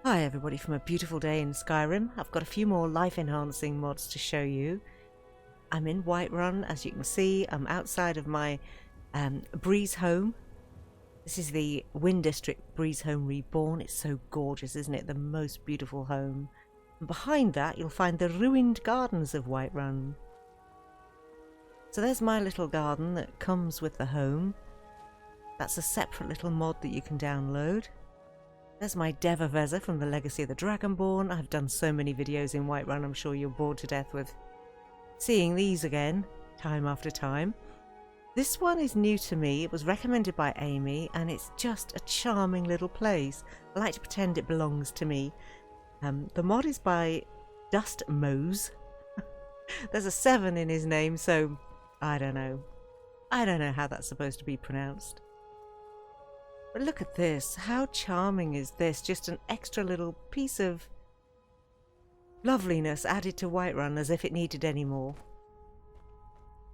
Hi everybody from a beautiful day in Skyrim. I've got a few more life enhancing mods to show you. I'm in Whiterun, as you can see. I'm outside of my Breeze home. This is the Wind District Breeze home reborn. It's so gorgeous, isn't it? The most beautiful home. And behind that you'll find the ruined gardens of Whiterun. So there's my little garden that comes with the home. That's a separate little mod that you can download. There's my Devavezza from the Legacy of the Dragonborn. I've done so many videos in Whiterun, I'm sure you're bored to death with seeing these again, time after time. This one is new to me. It was recommended by Amy, and it's just a charming little place. I like to pretend it belongs to me. The mod is by Dust Mose. There's a 7 in his name, so I don't know. I don't know how that's supposed to be pronounced. But look at this. How charming is this? Just an extra little piece of loveliness added to Whiterun as if it needed any more.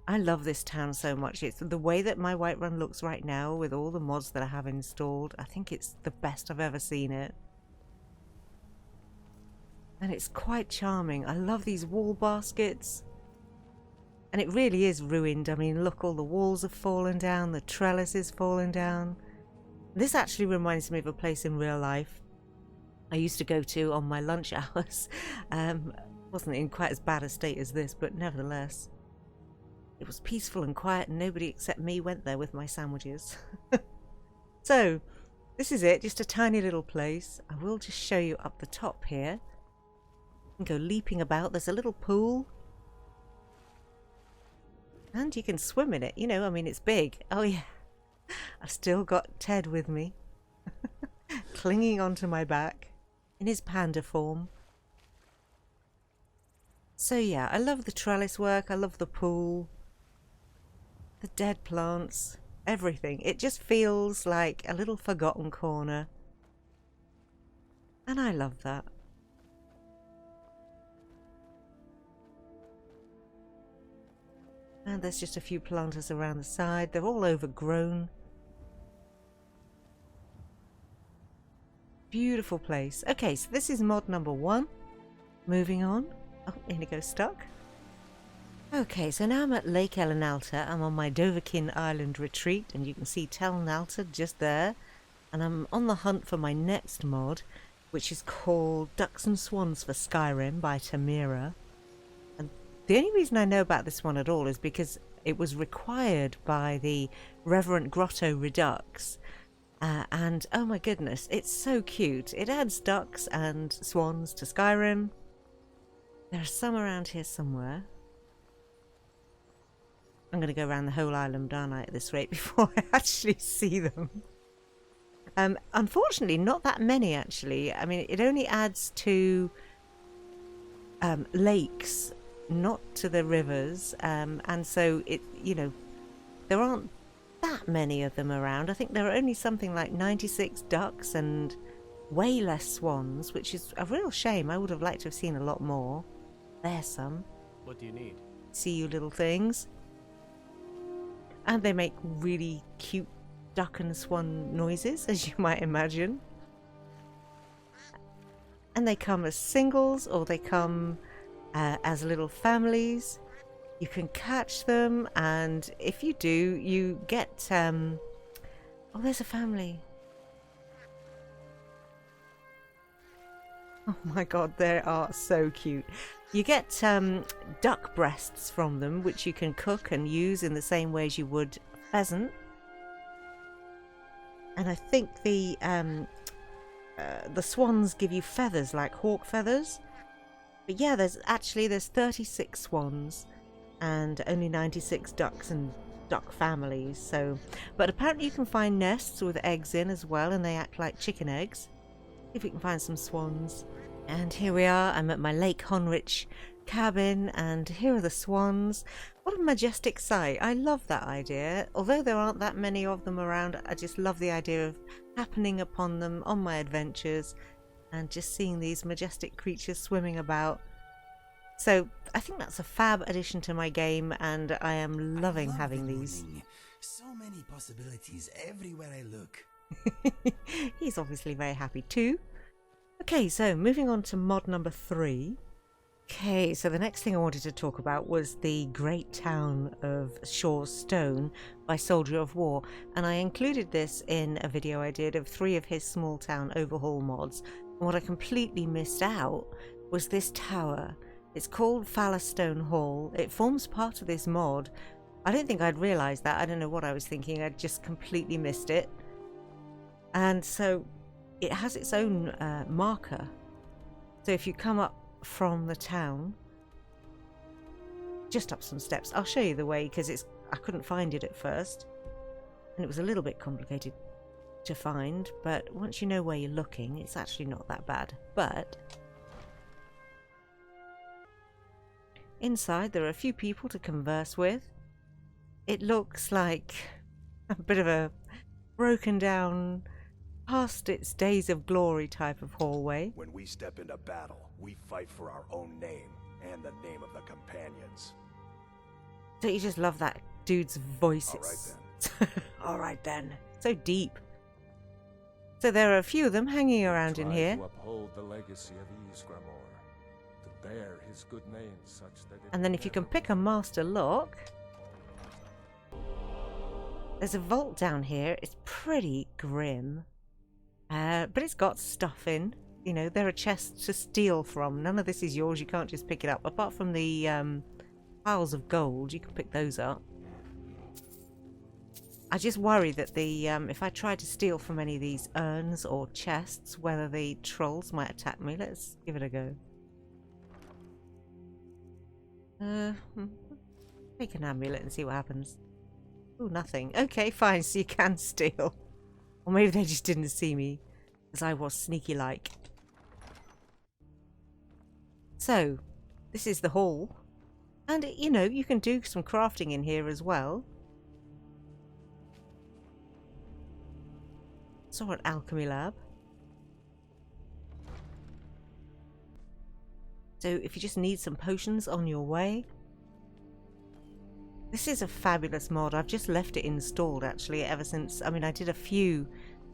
I love this town so much. It's the way that my Whiterun looks right now with all the mods that I have installed. I think it's the best I've ever seen it. And it's quite charming. I love these wall baskets. And it really is ruined. I mean, look, all the walls have fallen down. The trellis is fallen down. This actually reminds me of a place in real life I used to go to on my lunch hours. Wasn't in quite as bad a state as this, but nevertheless. It was peaceful and quiet and nobody except me went there with my sandwiches. So, this is it, just a tiny little place. I will just show you up the top here. You can go leaping about, there's a little pool. And you can swim in it, you know, I mean it's big. Oh yeah. I've still got Ted with me, clinging onto my back in his panda form. So yeah, I love the trellis work, I love the pool, the dead plants, everything. It just feels like a little forgotten corner. And I love that. And there's just a few planters around the side. They're all overgrown. Beautiful place. Okay, so this is mod number 1. Moving on. Oh, Inigo stuck. Okay, so now I'm at Lake Elenalta. I'm on my Dovahkiin Island retreat, and you can see Tel Nalta just there. And I'm on the hunt for my next mod, which is called Ducks and Swans for Skyrim by Tamira. And the only reason I know about this one at all is because it was required by the Reverend Grotto Redux. And oh my goodness, it's so cute. It adds ducks and swans to Skyrim. There are some around here somewhere. I'm going to go around the whole island, aren't I, at this rate, before I actually see them. Unfortunately, not that many, actually. I mean, it only adds to lakes, not to the rivers. And so, it, you know, there aren't that many of them around. I think there are only something like 96 ducks and way less swans, which is a real shame. I would have liked to have seen a lot more. There's some. What do you need? See you little things. And they make really cute duck and swan noises, as you might imagine. And they come as singles or they come as little families. You can catch them, and if you do, you get... oh, there's a family. Oh my god, they are so cute. You get duck breasts from them, which you can cook and use in the same way as you would pheasant. And I think the swans give you feathers, like hawk feathers. But yeah, there's 36 swans. And only 96 ducks and duck families. So, but apparently you can find nests with eggs in as well, and they act like chicken eggs. If we can find some swans. And here we are. I'm at my Lake Honrich cabin, and here are the swans. What a majestic sight. I love that idea. Although there aren't that many of them around, I just love the idea of happening upon them on my adventures and just seeing these majestic creatures swimming about. So I think that's a fab addition to my game, and I am loving having these. So many possibilities everywhere I look. He's obviously very happy too. Okay, so moving on to mod number 3. Okay, so the next thing I wanted to talk about was the great town of Shaw's Stone by Soldier of War, and I included this in a video I did of 3 of his small town overhaul mods. And what I completely missed out was this tower. It's called Phalus Stone Hall. It forms part of this mod. I don't think I'd realised that. I don't know what I was thinking. I'd just completely missed it. And so it has its own marker. So if you come up from the town, just up some steps, I'll show you the way because I couldn't find it at first and it was a little bit complicated to find, but once you know where you're looking, it's actually not that bad. But inside there are a few people to converse with. It looks like a bit of a broken down, past its days of glory type of hallway. When we step into battle, we fight for our own name and the name of the companions. Don't you just love that dude's voice? All right then. All right then. So deep. So there are a few of them hanging around in here. To uphold the legacy of Ysgramor, to bear his good name such that and then if you can pick a master lock, there's a vault down here. It's pretty grim. But it's got stuff in. You know, there are chests to steal from. None of this is yours. You can't just pick it up. Apart from the piles of gold, you can pick those up. I just worry that the if I try to steal from any of these urns or chests, whether the trolls might attack me. Let's give it a go. Take an amulet and see what happens. Oh, nothing. Okay, fine. So you can steal. Or maybe they just didn't see me, as I was sneaky-like. So, this is the hall. And, you know, you can do some crafting in here as well. Saw an alchemy lab. So, if you just need some potions on your way. This is a fabulous mod. I've just left it installed, actually, ever since... I mean, I did a few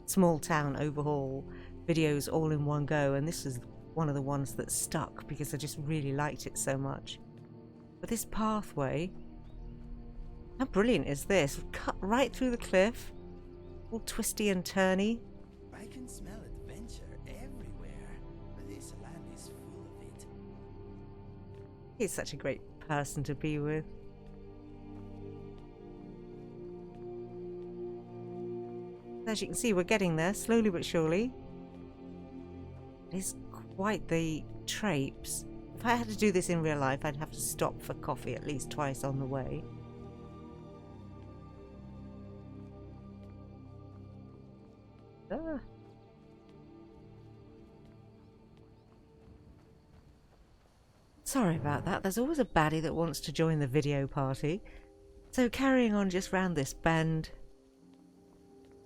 small town overhaul videos all in one go, and this is one of the ones that stuck because I just really liked it so much. But this pathway, how brilliant is this? Cut right through the cliff, all twisty and turny. I can smell adventure everywhere. This land is full of it. He's such a great person to be with. As you can see, we're getting there, slowly but surely. It is quite the traipse. If I had to do this in real life, I'd have to stop for coffee at least twice on the way. Ah. Sorry about that. There's always a baddie that wants to join the video party. So carrying on just round this bend,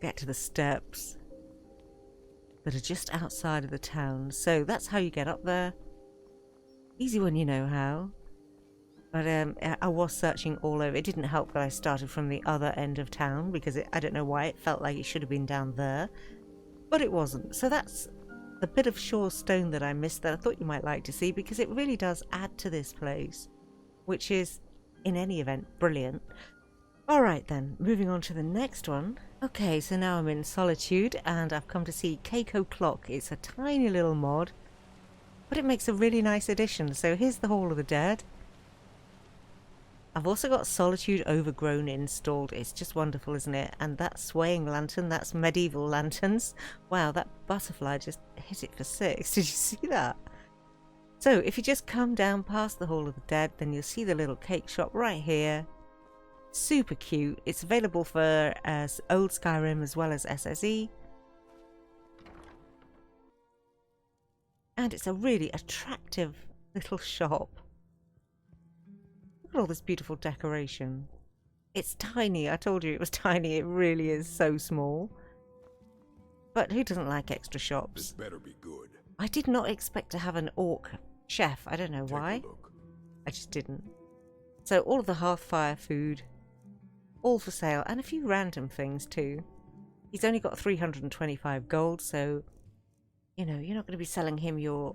get to the steps that are just outside of the town. So that's how you get up there. Easy when you know how. But I was searching all over. It didn't help that I started from the other end of town because I don't know why it felt like it should have been down there. But it wasn't. So that's the bit of Shaw's Stone that I missed that I thought you might like to see because it really does add to this place, which is, in any event, brilliant. Alright then, moving on to the next one. Okay, so now I'm in Solitude and I've come to see OClock. It's a tiny little mod, but it makes a really nice addition. So here's the Hall of the Dead. I've also got Solitude Overgrown installed. It's just wonderful, isn't it? And that swaying lantern, that's medieval lanterns. Wow, that butterfly just hit it for 6. Did you see that? So if you just come down past the Hall of the Dead, then you'll see the little cake shop right here. Super cute. It's available for old Skyrim as well as SSE. And it's a really attractive little shop. Look at all this beautiful decoration. It's tiny. I told you it was tiny. It really is so small. But who doesn't like extra shops? This better be good. I did not expect to have an orc chef. I don't know Take why. a look. I just didn't. So all of the Hearthfire food, all for sale, and a few random things too. He's only got 325 gold, so you know, you're not going to be selling him your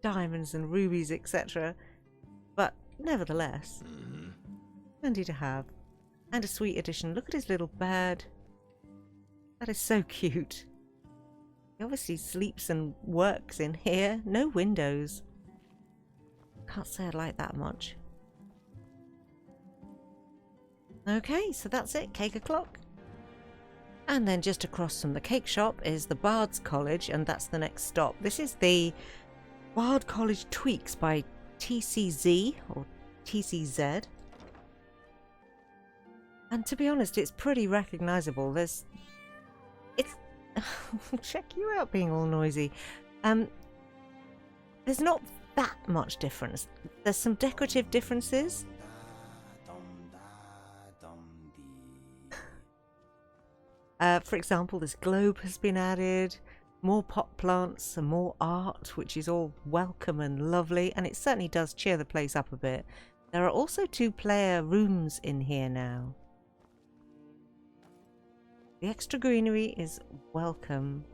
diamonds and rubies, etc. But nevertheless, handy to have. And a sweet addition. Look at his little bed. That is so cute. He obviously sleeps and works in here. No windows. Can't say I like that much. Okay, so that's it. Cake o'clock. And then just across from the cake shop is the Bards College, and that's the next stop. This is the Bards College Tweaks by TCZ, or TCZ. And to be honest, it's pretty recognisable. It's check you out being all noisy. There's not that much difference. There's some decorative differences. For example, this globe has been added, more pot plants and more art, which is all welcome and lovely, and it certainly does cheer the place up a bit. There are also 2-player rooms in here now. The extra greenery is welcome.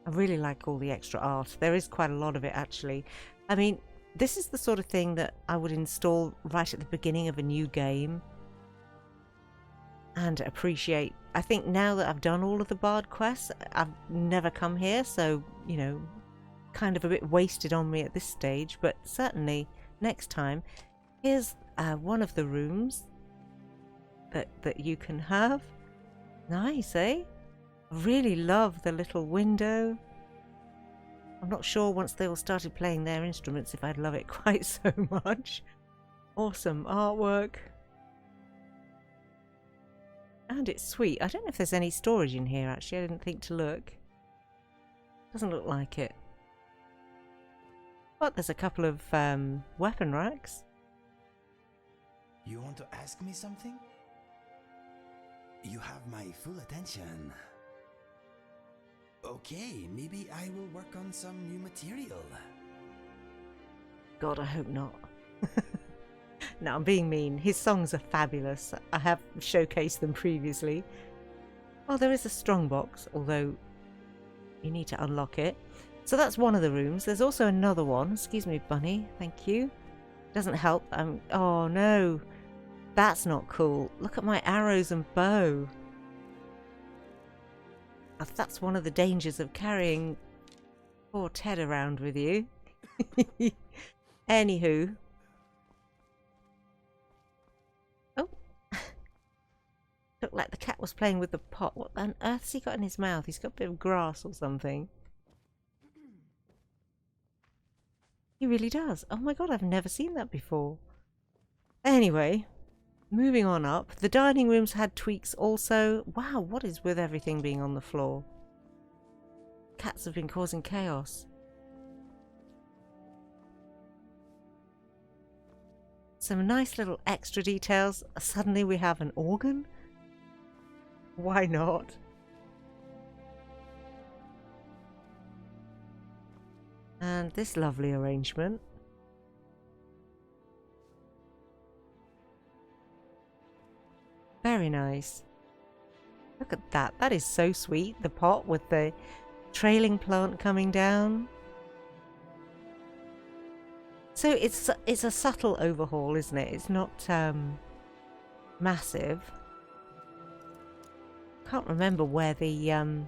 I really like all the extra art. There is quite a lot of it, actually. I mean, this is the sort of thing that I would install right at the beginning of a new game and appreciate. I think now that I've done all of the Bard quests, I've never come here, so, you know, kind of a bit wasted on me at this stage, but certainly next time. Here's one of the rooms that you can have. Nice, eh? I really love the little window. I'm not sure once they all started playing their instruments if I'd love it quite so much. Awesome artwork. And it's sweet. I don't know if there's any storage in here, actually. I didn't think to look. Doesn't look like it. But there's a couple of weapon racks. You want to ask me something? You have my full attention. Okay, maybe I will work on some new material. God, I hope not. No, I'm being mean. His songs are fabulous. I have showcased them previously. Oh, there is a strongbox, although you need to unlock it. So that's one of the rooms. There's also another one. Excuse me, bunny. Thank you. Doesn't help. Oh, no. That's not cool. Look at my arrows and bow. That's one of the dangers of carrying poor Ted around with you. Anywho. Oh. Looked like the cat was playing with the pot. What on earth's he got in his mouth? He's got a bit of grass or something. He really does. Oh my god, I've never seen that before. Anyway. Moving on up, the dining rooms had tweaks also. Wow, what is with everything being on the floor? Cats have been causing chaos. Some nice little extra details. Suddenly we have an organ? Why not? And this lovely arrangement. Very nice. Look at that. That is so sweet. The pot with the trailing plant coming down. So it's a subtle overhaul, isn't it? It's not massive. Can't remember where the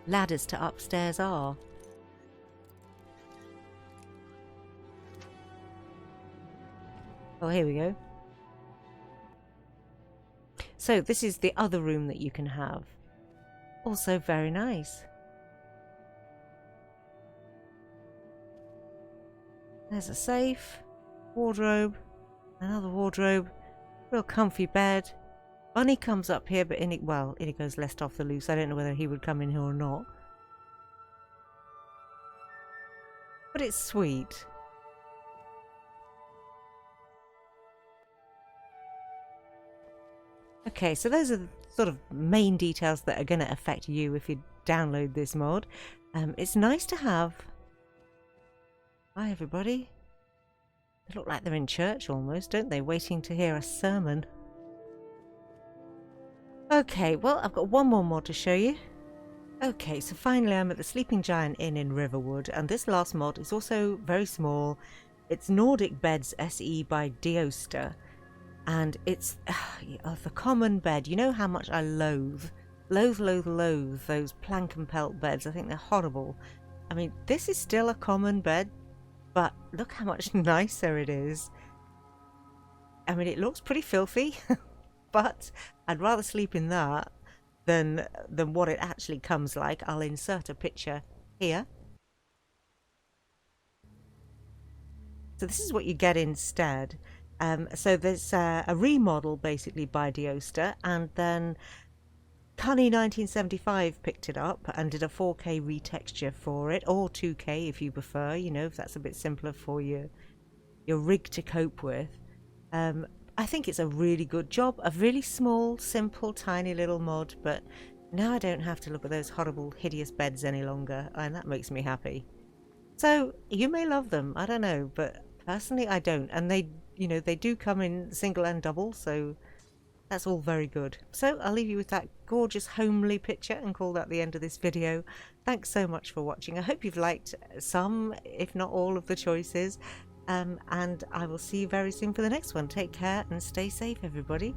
ladders to upstairs are. Oh, here we go. So this is the other room that you can have. Also very nice. There's a safe, wardrobe, another wardrobe, real comfy bed. Bunny comes up here, but Inigo's left off the loose. I don't know whether he would come in here or not. But it's sweet. Okay, so those are the sort of main details that are going to affect you if you download this mod. It's nice to have. Hi everybody. They look like they're in church almost, don't they? Waiting to hear a sermon. Okay, well, I've got one more mod to show you. Okay, so finally I'm at the Sleeping Giant Inn in Riverwood, and this last mod is also very small. It's Nordic Beds SE by Deoster, and it's the common bed. You know how much I loathe those plank and pelt beds. I think they're horrible. I mean, this is still a common bed, but look how much nicer it is. I mean, it looks pretty filthy, but I'd rather sleep in that than what it actually comes like. I'll insert a picture here. So this is what you get instead. So there's a remodel basically by Deoster, and then Cunny 1975 picked it up and did a 4K retexture for it, or 2K if you prefer, you know, if that's a bit simpler for your rig to cope with. I think it's a really good job, a really small, simple, tiny little mod, but now I don't have to look at those horrible, hideous beds any longer, and that makes me happy. So, you may love them, I don't know, but personally I don't, and they, you know, they do come in single and double, so that's all very good. So, I'll leave you with that gorgeous, homely picture and call that the end of this video. Thanks so much for watching. I hope you've liked some, if not all, of the choices. And I will see you very soon for the next one. Take care and stay safe, everybody.